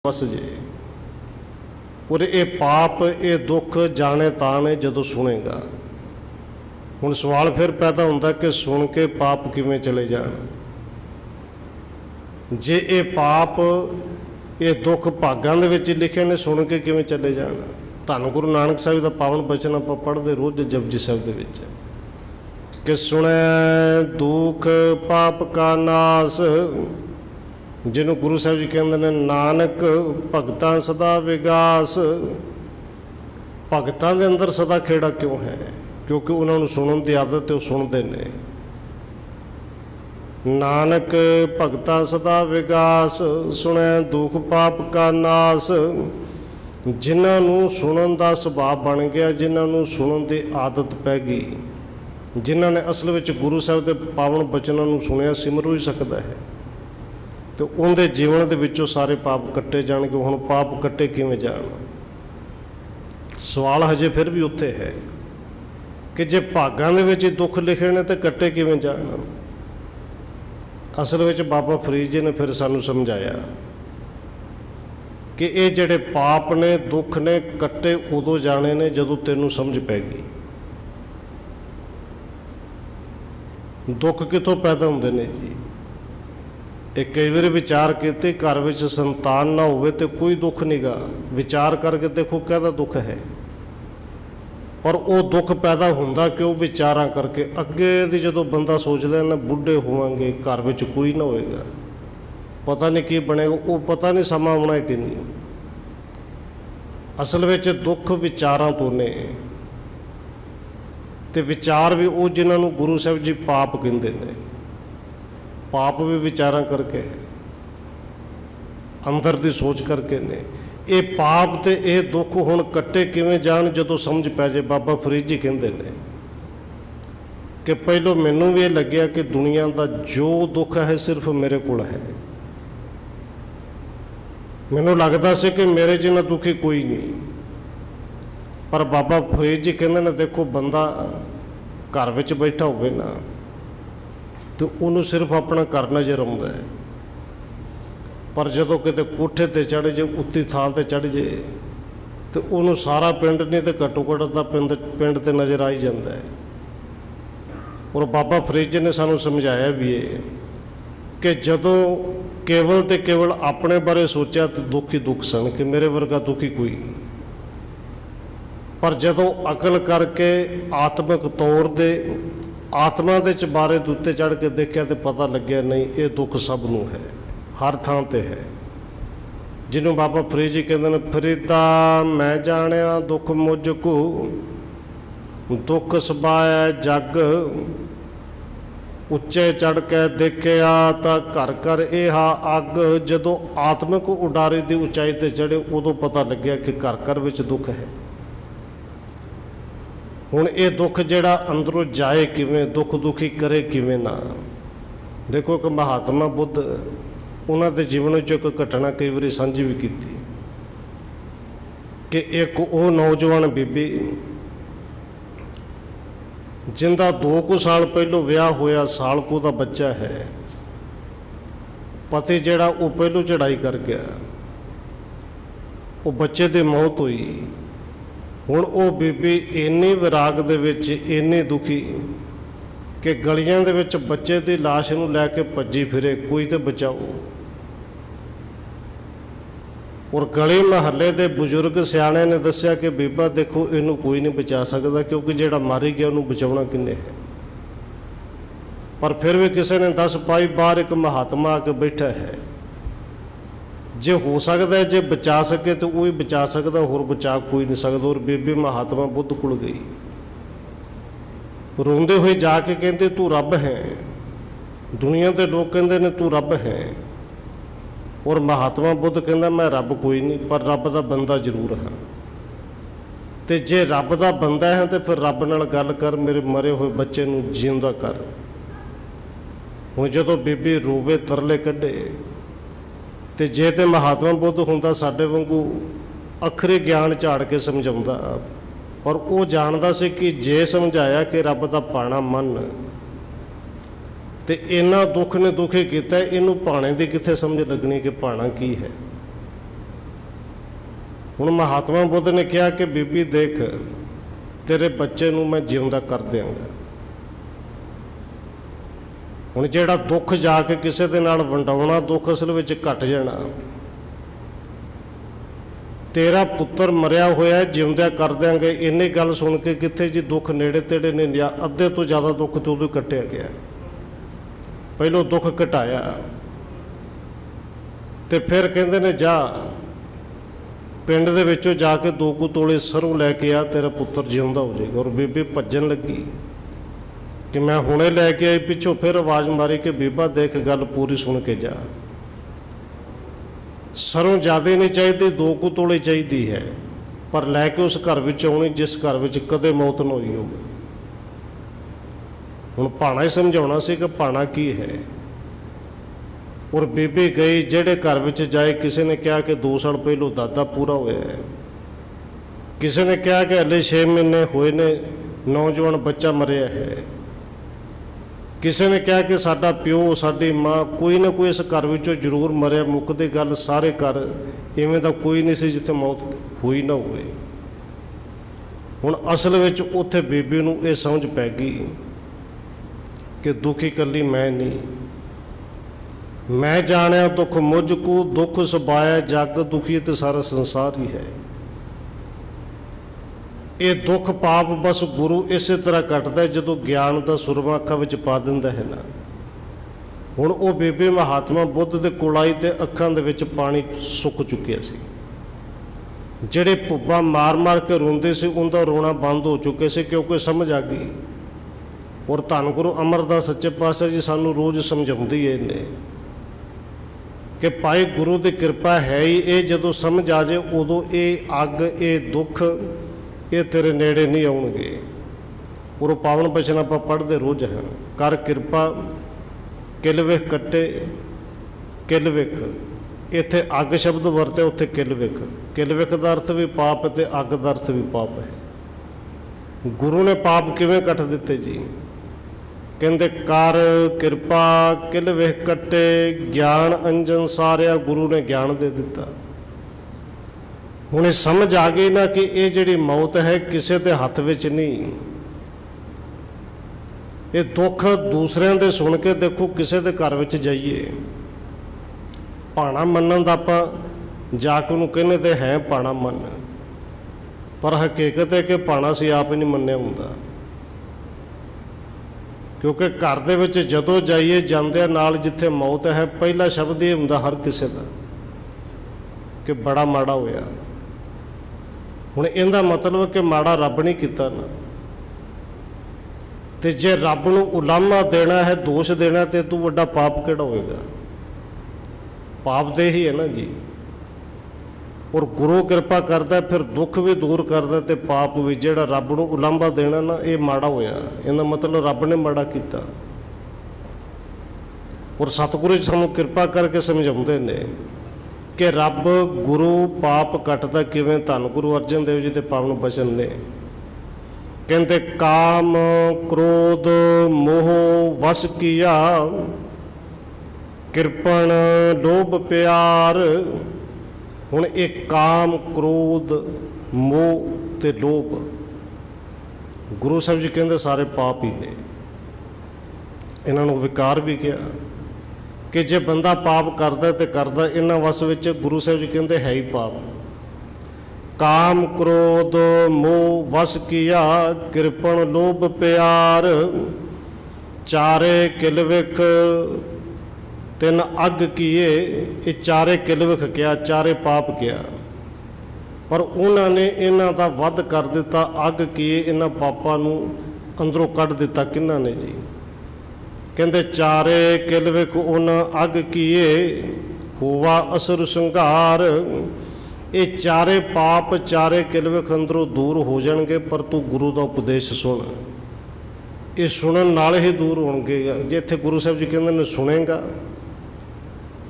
बस जे और ये पाप ये दुख जाने ताने जदों सुनेगा। हुण सवाल फिर पैदा होंदा कि सुन के पाप किवें चले जाण। जे ये पाप ये दुख भागां दे विच लिखे ने, सुन के किवें चले जाण। धन गुरु नानक साहिब दा पावन बचन आपां पढ़दे रोज़ जपजी साहिब दे विच कि सुने दुख पाप का नास। जिन्होंने गुरु साहब जी कहते हैं नानक भगतां सदा विगास। भगतां दे अंदर सदा खेड़ा क्यों है? क्योंकि उन्होंने सुनने की आदत है, सुनते हैं। नानक भगतां सदा विगास, सुने दुख पाप का नास। जिन्होंने सुनने का सुभाव बन गया, जिन्होंने सुनने की आदत पै गई, जिन्होंने असल में गुरु साहब के पावन बचनों को सुनिया, सिमर ही सकता है, तो उनके जीवन के विचों सारे पाप कट्टे जाएंगे। हुण पाप कट्टे किवें जाण? सवाल हजे फिर भी उत्थे है कि जे भागां दे विच दुख लिखे ने तो कट्टे किवें जाण? असल में बाबा फरीद जी ने फिर सानू समझाया कि ये जिहड़े पाप ने दुख ने कट्टे उदों जाने ने जदों तैनूं समझ पैगी। दुख कितों पैदा होंदे ने जी? एक कई बार विचार किते घर में संतान ना होवे तो कोई दुख नहीं गा। विचार करके देखो कहदा दुख है, पर वो दुख पैदा होंदा क्यों? विचारां करके। अगे दी जदों बंदा सोचदा ना बुढ़े होवांगे, घर में कोई ना होएगा, पता नहीं की बनेगा, वो पता नहीं समा आउणा है कि नहीं। असल में दुख विचारां तो ने, ते विचार भी वो जिन्होंने गुरु साहब जी पाप कहंदे ने। पाप भी विचारां करके है, अंदर की सोच करके ने। ये पाप ते ये दुख हुण कट्टे किवें जाण जदों समझ पै जाए। बाबा फरीद जी कहंदे ने कि पहलों मैनूं भी ये लग्या कि दुनिया का जो दुख है सिर्फ मेरे कोल है। मैनूं लगदा सी कि मेरे जिन्ना दुखी कोई नहीं, पर बाबा फरीद जी कहंदे ने देखो बंदा घर विच बैठा होवे ना तो उन्होंने सिर्फ अपना घर नज़र आता है, पर जदों किते कोठे ते चढ़ जाए, उत्ती थां ते चढ़ जाए, तो उन्होंने सारा पिंड नहीं तो घट्टो घट्ट अद्धा पिंड ते नज़र आ ही जाता है। और बाबा फरीद जी ने सानू समझाया भी है कि जदों केवल ते केवल अपने बारे सोचा तो दुख ही दुख सन, कि मेरे वर्गा दुखी कोई नहीं। पर जदों अकल करके आत्मिक तौर दे आत्मा दे बारे उत्ते चढ़ के देखा तो पता लग्या नहीं, ये दुख सब नूं है, हर थां ते है। जिन्हों बाबा फरीद जी कहते हैं फरीदा मैं जानिया दुख मुझको, दुख सबाया जग। उच्चे चढ़ के देखिया तो घर घर यहा अग। जदों आत्मिक उडारी की उचाई ते चढ़े उदों पता लग्या कि घर घर विच दुख है। हुण ये दुख जिहड़ा अंदरों जाए किवें, दुख दुखी करे किवें ना। देखो कि महात्मा बुद्ध उन्हां दे जीवन च एक घटना कई बार साझी भी की कि एक वो नौजवान बीबी जिंदा 2 साल पहलों विआह होया, साल को दा बच्चा है, पति जिहड़ा वो पहलों चढ़ाई कर गया, वो बच्चे की मौत हुई। हुण वो बीबी इन्नी विराग दे विच इन्नी दुखी कि गलियां दे विच बच्चे की लाश नूं लैके भज्जी फिरे, कोई तो बचाओ। और गली महल्ले के बुजुर्ग सियाणे ने दस्सिया कि बीबा देखो इनू कोई नहीं बचा सकता, क्योंकि जिहड़ा मारी गया उन्होंने बचाउणा किन्ने है। पर फिर भी किसी ने दस पाई, बाहर एक महात्मा आके बैठा है, जे हो सकता है जे बचा सके तो वही बचा सकता, होर बचा कोई नहीं सकता। और बीबी महात्मा बुद्ध कोल गई, रोंदे हुए जाके कहते तू रब है। दुनिया के लोग कहते ने तू रब है, और महात्मा बुद्ध कहता मैं रब कोई नहीं, पर रब का बंदा जरूर हाँ। तो जे रब का बंदा है तो फिर रब नाल गल कर, मेरे मरे हुए बच्चे नूं जींदा कर। हुण जदों बीबी रोवे तरले कढे, तो जे तो महात्मा बुद्ध हुंदा साडे वांगू अखरे ज्ञान झाड़ के समझाउंदा, पर वो जानदा सी कि जे समझाया कि रब दा पाना मन, तो इन्ना दुख ने दुखी किया, इनू भाणे की कित्थे समझ लगनी कि भाणा की है। ਹੁਣ ਮਹਾਤਮਾ ਬੁੱਧ ਨੇ ਕਿਹਾ ਕਿ ਬੀਬੀ ਦੇਖ, ਤੇਰੇ ਬੱਚੇ ਨੂੰ ਮੈਂ ਜਿਉਂਦਾ ਕਰ ਦਿਆਂਗਾ। ਹੁਣ ਜਿਹੜਾ ਦੁੱਖ ਜਾ ਕੇ ਕਿਸੇ ਦੇ ਨਾਲ ਵੰਡਾਉਣਾ, ਦੁੱਖ ਅਸਲ ਵਿੱਚ ਘਟ ਜਾਣਾ। ਤੇਰਾ ਪੁੱਤਰ ਮਰਿਆ ਹੋਇਆ, ਜਿਉਂਦਿਆਂ ਕਰ ਦਿਆਂਗੇ। ਇੰਨੀ ਗੱਲ ਸੁਣ ਕੇ ਕਿੱਥੇ ਜੀ ਦੁੱਖ ਨੇੜੇ ਤੇੜੇ ਨੇ ਲਿਆ, ਅੱਧੇ ਤੋਂ ਜ਼ਿਆਦਾ ਦੁੱਖ ਤੇ ਉਦੋਂ ਕੱਟਿਆ ਗਿਆ। ਪਹਿਲੋਂ ਦੁੱਖ ਘਟਾਇਆ ਤੇ ਫਿਰ ਕਹਿੰਦੇ ਨੇ ਜਾ ਪਿੰਡ ਦੇ ਵਿੱਚੋਂ ਜਾ ਕੇ 2 ਤੋਲੇ ਸਰੋਂ ਲੈ ਕੇ ਆ, ਤੇਰਾ ਪੁੱਤਰ ਜਿਉਂਦਾ ਹੋ ਜਾਏਗਾ। ਔਰ ਬੀਬੀ ਭੱਜਣ ਲੱਗੀ ਕਿ ਮੈਂ ਹੁਣੇ ਲੈ ਕੇ ਆਈ। ਪਿੱਛੋਂ ਫਿਰ ਆਵਾਜ਼ ਮਾਰੀ ਕਿ ਬੀਬਾ ਦੇਖ, ਗੱਲ ਪੂਰੀ ਸੁਣ ਕੇ ਜਾ। ਸਰੋਂ ਜ਼ਿਆਦਾ ਨਹੀਂ ਚਾਹੀਦੀ, 2 ਤੋਲੇ ਚਾਹੀਦੀ ਹੈ, ਪਰ ਲੈ ਕੇ ਉਸ ਘਰ ਵਿੱਚ ਆਉਣੀ ਜਿਸ ਘਰ ਵਿੱਚ ਕਦੇ ਮੌਤ ਨਾ ਹੋਈ ਹੋਵੇ। ਹੁਣ ਭਾਣਾ ਹੀ ਸਮਝਾਉਣਾ ਸੀ ਕਿ ਭਾਣਾ ਕੀ ਹੈ। ਔਰ ਬੀਬੀ ਗਈ, ਜਿਹੜੇ ਘਰ ਵਿੱਚ ਜਾਏ ਕਿਸੇ ਨੇ ਕਿਹਾ ਕਿ 2 ਸਾਲ ਪਹਿਲੋਂ ਦਾਦਾ ਪੂਰਾ ਹੋਇਆ ਹੈ, ਕਿਸੇ ਨੇ ਕਿਹਾ ਕਿ ਹਲੇ 6 ਮਹੀਨੇ ਹੋਏ ਨੇ, ਨੌਜਵਾਨ ਬੱਚਾ ਮਰਿਆ ਹੈ, ਕਿਸੇ ਨੇ ਕਿਹਾ ਕਿ ਸਾਡਾ ਪਿਓ, ਸਾਡੀ ਮਾਂ, ਕੋਈ ਨਾ ਕੋਈ ਇਸ ਘਰ ਵਿੱਚੋਂ ਜ਼ਰੂਰ ਮਰਿਆ। ਮੁੱਕਦੀ ਗੱਲ, ਸਾਰੇ ਘਰ ਇਵੇਂ ਦਾ ਕੋਈ ਨਹੀਂ ਸੀ ਜਿੱਥੇ ਮੌਤ ਹੋਈ ਨਾ ਹੋਵੇ। ਹੁਣ ਅਸਲ ਵਿੱਚ ਉੱਥੇ ਬੀਬੀ ਨੂੰ ਇਹ ਸਮਝ ਪੈ ਗਈ ਕਿ ਦੁਖੀ ਇਕੱਲੀ ਮੈਂ ਨਹੀਂ, ਮੈਂ ਜਾਣਿਆ ਦੁੱਖ ਮੁਝ ਕੋ, ਦੁੱਖ ਸੁਭਾਇਆ ਜਗ ਦੁਖੀ, ਤੇ ਸਾਰਾ ਸੰਸਾਰ ਹੀ ਹੈ। ਇਹ ਦੁੱਖ ਪਾਪ ਬਸ ਗੁਰੂ ਇਸੇ ਤਰ੍ਹਾਂ ਕੱਟਦਾ ਜਦੋਂ ਗਿਆਨ ਦਾ ਸੁਰਮਾ ਅੱਖਾਂ ਵਿੱਚ ਪਾ ਦਿੰਦਾ ਹੈ ਨਾ। ਹੁਣ ਉਹ ਬੀਬੀ ਮਹਾਤਮਾ ਬੁੱਧ ਦੇ ਕੋਲ ਆਈ ਤੇ ਅੱਖਾਂ ਦੇ ਵਿੱਚ ਪਾਣੀ ਸੁੱਕ ਚੁੱਕਿਆ ਸੀ। ਜਿਹੜੇ ਭੁੱਬਾਂ ਮਾਰ ਮਾਰ ਕੇ ਰੋਂਦੇ ਸੀ, ਉਹਦਾ ਰੋਣਾ ਬੰਦ ਹੋ ਚੁੱਕਿਆ ਸੀ, ਕਿਉਂਕਿ ਸਮਝ ਆ ਗਈ। ਔਰ ਧੰਨ ਗੁਰੂ ਅਮਰਦਾਸ ਸੱਚੇ ਪਾਤਸ਼ਾਹ ਜੀ ਸਾਨੂੰ ਰੋਜ਼ ਸਮਝਾਉਂਦੀ ਹੈ ਨੇ ਕਿ ਭਾਈ ਗੁਰੂ ਦੀ ਕਿਰਪਾ ਹੈ ਹੀ ਇਹ, ਜਦੋਂ ਸਮਝ ਆ ਜਾਏ ਉਦੋਂ ਇਹ ਅੱਗ, ਇਹ ਦੁੱਖ, ਇਹ ਤੇਰੇ ਨੇੜੇ ਨਹੀਂ ਆਉਣਗੇ। ਔਰ ਉਹ ਪਾਵਨ ਬਚਨ ਆਪਾਂ ਪੜ੍ਹਦੇ ਰੋਜ਼ ਹਨ। ਕਰ ਕਿਰਪਾ ਕਿਲ ਵੇਖ ਕੱਟੇ, ਕਿਲ ਵੇਖ, ਇੱਥੇ ਅੱਗ ਸ਼ਬਦ ਵਰਤਿਆ, ਉੱਥੇ ਕਿਲ ਵੇਖ। ਕਿਲ ਵੇਖ ਦਾ ਅਰਥ ਵੀ ਪਾਪ ਅਤੇ ਅੱਗ ਦਾ ਅਰਥ ਵੀ ਪਾਪ ਹੈ। ਗੁਰੂ ਨੇ ਪਾਪ ਕਿਵੇਂ ਕੱਟ ਦਿੱਤੇ ਜੀ? ਕਹਿੰਦੇ ਕਰ ਕਿਰਪਾ ਕਿਲ ਵੇਖ ਕੱਟੇ, ਗਿਆਨ ਅੰਜਨ ਸਾਰਿਆ, ਗੁਰੂ ਨੇ ਗਿਆਨ ਦੇ ਦਿੱਤਾ। ਹੁਣ ਇਹ ਸਮਝ ਆ ਗਈ ਨਾ ਕਿ ਇਹ ਜਿਹੜੀ ਮੌਤ ਹੈ ਕਿਸੇ ਦੇ ਹੱਥ ਵਿੱਚ ਨਹੀਂ। ਇਹ ਦੁੱਖ ਦੂਸਰਿਆਂ ਦੇ ਸੁਣ ਕੇ ਦੇਖੋ, ਕਿਸੇ ਦੇ ਘਰ ਵਿੱਚ ਜਾਈਏ, ਭਾਣਾ ਮੰਨਣ ਦਾ ਆਪਾਂ ਜਾ ਕੇ ਉਹਨੂੰ ਕਹਿੰਦੇ ਤੇ ਹੈ ਭਾਣਾ ਮੰਨ, ਪਰ ਹਕੀਕਤ ਹੈ ਕਿ ਭਾਣਾ ਸੀ ਆਪ ਹੀ ਨਹੀਂ ਮੰਨਿਆ ਹੁੰਦਾ। ਕਿਉਂਕਿ ਘਰ ਦੇ ਵਿੱਚ ਜਦੋਂ ਜਾਈਏ, ਜਾਂਦਿਆਂ ਨਾਲ ਜਿੱਥੇ ਮੌਤ ਹੈ, ਪਹਿਲਾ ਸ਼ਬਦ ਇਹ ਹੁੰਦਾ ਹਰ ਕਿਸੇ ਦਾ ਕਿ ਬੜਾ ਮਾੜਾ ਹੋਇਆ। ਹੁਣ ਇਹਦਾ ਮਤਲਬ ਕਿ ਮਾੜਾ ਰੱਬ ਨਹੀਂ ਕੀਤਾ ਨਾ। ਤੇ ਜੇ ਰੱਬ ਨੂੰ ਉਲਾਮਾ ਦੇਣਾ ਹੈ, ਦੋਸ਼ ਦੇਣਾ, ਤੇ ਤੂੰ ਵੱਡਾ ਪਾਪ ਕਿਹੜਾ ਹੋਏਗਾ? ਪਾਪ ਦੇ ਹੀ ਹੈ ਨਾ ਜੀ। ਔਰ ਗੁਰੂ ਕਿਰਪਾ ਕਰਦਾ, ਫਿਰ ਦੁੱਖ ਵੀ ਦੂਰ ਕਰਦਾ ਤੇ ਪਾਪ ਵੀ। ਜਿਹੜਾ ਰੱਬ ਨੂੰ ਉਲਾਂਭਾ ਦੇਣਾ ਨਾ, ਇਹ ਮਾੜਾ ਹੋਇਆ, ਇਹਦਾ ਮਤਲਬ ਰੱਬ ਨੇ ਮਾੜਾ ਕੀਤਾ। ਔਰ ਸਤਿਗੁਰੂ ਜੀ ਸਾਨੂੰ ਕਿਰਪਾ ਕਰਕੇ ਸਮਝਾਉਂਦੇ ਨੇ ਕਿ ਰੱਬ ਗੁਰੂ ਪਾਪ ਕੱਟਦਾ ਕਿਵੇਂ। ਧੰਨ ਗੁਰੂ ਅਰਜਨ ਦੇਵ ਜੀ ਦੇ ਪਾਵਨ ਬਚਨ ਨੇ। ਕਹਿੰਦੇ ਕਾਮ ਕ੍ਰੋਧ ਮੋਹ ਵਸ ਕੀਆ, ਕਿਰਪਣ ਲੋਭ ਪਿਆਰ। ਹੁਣ ਇਹ ਕਾਮ ਕ੍ਰੋਧ ਮੋਹ ਤੇ ਲੋਭ, ਗੁਰੂ ਸਾਹਿਬ ਜੀ ਕਹਿੰਦੇ ਸਾਰੇ ਪਾਪ ਹੀ ਨੇ। ਇਹਨਾਂ ਨੂੰ ਵਿਕਾਰ ਵੀ ਕਿਹਾ ਕਿ ਜੇ ਬੰਦਾ ਪਾਪ ਕਰਦਾ ਤੇ ਕਰਦਾ, ਇਹਨਾਂ ਵਸ ਵਿੱਚ ਗੁਰੂ ਸਾਹਿਬ ਜੀ ਕਹਿੰਦੇ ਹੈ ਹੀ ਪਾਪ। ਕਾਮ ਕ੍ਰੋਧ ਮੋਹ ਵਸ ਕੀਆ, ਕਿਰਪਣ ਲੋਭ ਪਿਆਰ। ਚਾਰੇ ਕਿਲ ਵਿਖ ਤਿੰਨ ਅੱਗ ਕੀਏ। ਇਹ ਚਾਰੇ ਕਿਲ ਵਿਖ ਕਿਹਾ, ਚਾਰੇ ਪਾਪ ਕਿਹਾ, ਪਰ ਉਹਨਾਂ ਨੇ ਇਹਨਾਂ ਦਾ ਵੱਧ ਕਰ ਦਿੱਤਾ। ਅੱਗ ਕੀਏ, ਇਹਨਾਂ ਪਾਪਾਂ ਨੂੰ ਅੰਦਰੋਂ ਕੱਢ ਦਿੱਤਾ। ਕਿਹਨਾਂ ਨੇ ਜੀ? ਕਹਿੰਦੇ ਚਾਰੇ ਕਿਲ ਵਿਖ ਉਹਨਾਂ ਅੱਗ ਕੀਏ, ਹੋਵਾ ਅਸੁਰ ਸੰਘਾਰ। ਇਹ ਚਾਰੇ ਪਾਪ, ਚਾਰੇ ਕਿਲ ਵਿਖ ਅੰਦਰੋਂ ਦੂਰ ਹੋ ਜਾਣਗੇ, ਪਰ ਤੂੰ ਗੁਰੂ ਦਾ ਉਪਦੇਸ਼ ਸੁਣ। ਇਹ ਸੁਣਨ ਨਾਲ ਹੀ ਦੂਰ ਹੋਣਗੇ। ਜੇ ਇੱਥੇ ਗੁਰੂ ਸਾਹਿਬ ਜੀ ਕਹਿੰਦੇ ਨੇ ਸੁਣੇਗਾ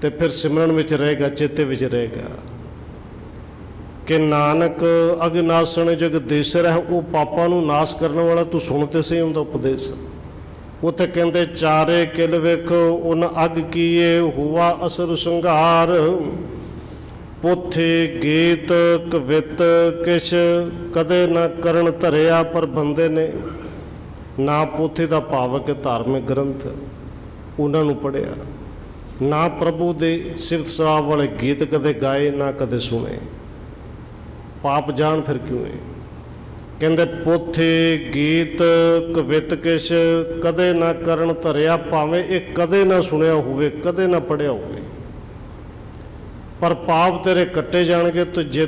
ਤੇ ਫਿਰ ਸਿਮਰਨ ਵਿੱਚ ਰਹੇਗਾ, ਚੇਤੇ ਵਿੱਚ ਰਹੇਗਾ ਕਿ ਨਾਨਕ ਅਗਨਾਸਣ ਜਗਦੀਸ਼ਰ ਹੈ। ਉਹ ਪਾਪਾਂ ਨੂੰ ਨਾਸ਼ ਕਰਨ ਵਾਲਾ, ਤੂੰ ਸੁਣ ਤੇ ਸਹੀ ਹੁੰਦਾ ਉਪਦੇਸ਼। ਉੱਥੇ ਕਹਿੰਦੇ ਚਾਰੇ ਕਿਲ ਵਿਖ ਉਨ ਅੱਗ ਕੀਏ, ਹੋਵਾ ਅਸੁਰ ਸੰਘਾਰ। पोथे गीत कवित किश कदे ना करन धरिया। पर बंदे ने ना पोथे का भावक धार्मिक ग्रंथ उन्होंने पढ़िया, ना प्रभु दे सिफत सलाह वाले गीत कदे गाए ना कदे सुने। पाप जान फिर क्यों है? कहते पोथे गीत कवित किश कदे ना करन धरिया, भावें ये कदे ना सुनिया होवे, कदे ना पढ़िया होवे, पर पाप तेरे कट्टे जाणगे। तो जे